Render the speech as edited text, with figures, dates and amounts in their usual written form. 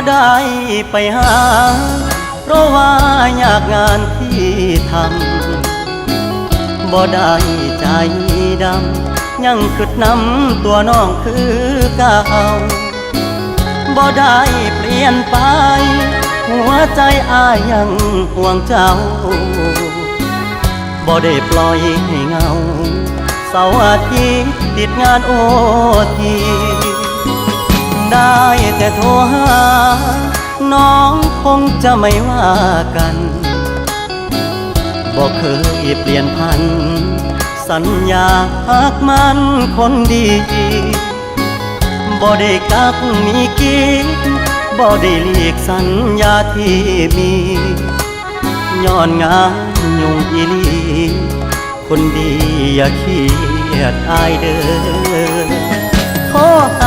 ได้ไปหาเพราะว่าอยากงานที่ทำบ่ได้ใจดำยังคิดนำตัวน้องคือเก่าบ่ได้เปลี่ยนไปหัวใจอ้ายยังห่วงเจ้าบ่ได้ปล่อยให้เงาเสาร์อาทิตย์ติดงานโอทีได้แต่โทรหาน้องคงจะไม่ว่ากันบ่เคยเปลี่ยนพันสัญญาหักมันคนดีบ่ได้กักมีกิ๊กบ่ได้หลีกสัญญาที่มีย้อนงานยุ่งอีหลีคนดีอย่าเครียดอายเด้อ